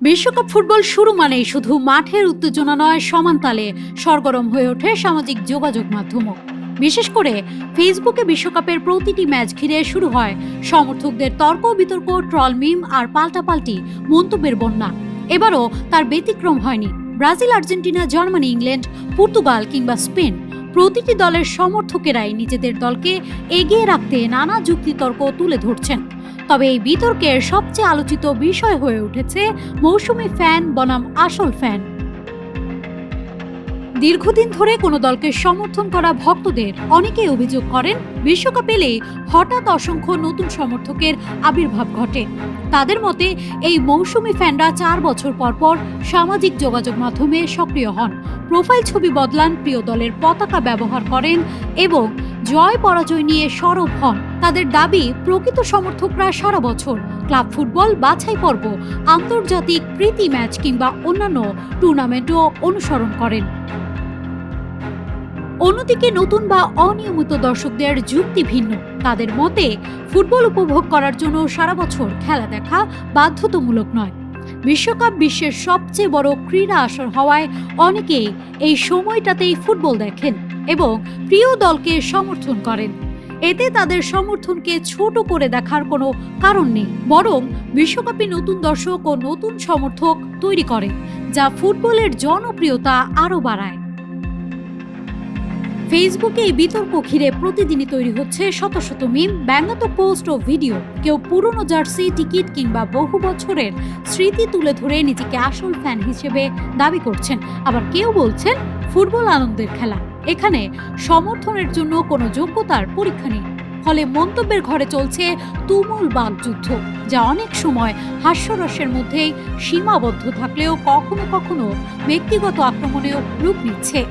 বিশ্বকাপ ফুটবল শুরু মানেই শুধু মাঠের উত্তেজনা নয়, সমান তালে সরগরম হয়ে ওঠে সামাজিক যোগাযোগ মাধ্যমও। বিশেষ করে ফেসবুকে বিশ্বকাপের প্রতিটি ম্যাচ ঘিরে শুরু হয় সমর্থকদের তর্ক বিতর্ক, ট্রল, মিম আর পাল্টাপাল্টি মন্তব্যের বন্যা। এবারও তার ব্যতিক্রম হয়নি। Brazil, Argentina, Germany, England, Portugal কিংবা স্পেন, প্রতিটি দলের সমর্থকেরাই নিজেদের দলকে এগিয়ে রাখতে নানা যুক্তিতর্ক তুলে ধরছেন। তবে এই বিতর্কের সবচেয়ে আলোচিত বিষয় হয়ে উঠেছে মৌসুমী ফ্যান বনাম আসল ফ্যান। দীর্ঘদিন ধরে কোনো দলকে সমর্থন করা ভক্তদের অনেকেই অভিযোগ করেন, বিশ্বকাপ এলেই হঠাৎ অসংখ্য নতুন সমর্থকের আবির্ভাব ঘটে। তাদের মতে এই মৌসুমী ফ্যানরা 4 বছর পর পর সামাজিক যোগাযোগ মাধ্যমে সক্রিয় হন, প্রোফাইল ছবি বদলান, প্রিয় দলের পতাকা ব্যবহার করেন এবং জয় পরাজয় নিয়ে সরব হন। তাদের দাবি, প্রকৃত সমর্থকরা সারা বছর ক্লাব ফুটবল, বাছাই পর্ব, আন্তর্জাতিক প্রীতি ম্যাচ কিংবা অন্যান্য টুর্নামেন্টও অনুসরণ করেন। অন্যদিকে নতুন বা অনিয়মিত দর্শকদের যুক্তি ভিন্ন। তাদের মতে ফুটবল উপভোগ করার জন্য সারা বছর খেলা দেখা বাধ্যতামূলক নয়। বিশ্বকাপ বিশ্বের সবচেয়ে বড় ক্রীড়া আসর হওয়ায় অনেকেই এই সময়টাতেই ফুটবল দেখেন এবং প্রিয় দলকে সমর্থন করেন। এতে তাদের সমর্থনকে ছোট করে দেখার কোনো কারণ নেই, বরং বিশ্বকাপে নতুন দর্শক ও নতুন সমর্থক তৈরি করে, যা ফুটবলের জনপ্রিয়তা আরও বাড়ায়। ফেসবুকে এই বিতর্ক ঘিরে প্রতিদিনই তৈরি হচ্ছে শত শত মিম, ব্যঙ্গাত্মক পোস্ট ও ভিডিও। কেউ পুরনো জার্সি, টিকিট কিংবা বহু বছরের স্মৃতি তুলে ধরে নিজেকে আসল ফ্যান হিসেবে দাবি করছেন। আবার কেউ বলছেন ফুটবল আনন্দের খেলা, এখানে সমর্থনের জন্য কোনো যোগ্যতার পরীক্ষা নেই। ফলে মন্তব্যের ঘরে চলছে তুমুল বাকযুদ্ধ, যা অনেক সময় হাস্যরসের মধ্যেই সীমাবদ্ধ থাকলেও কখনো কখনো ব্যক্তিগত আক্রমণেও রূপ নিচ্ছে।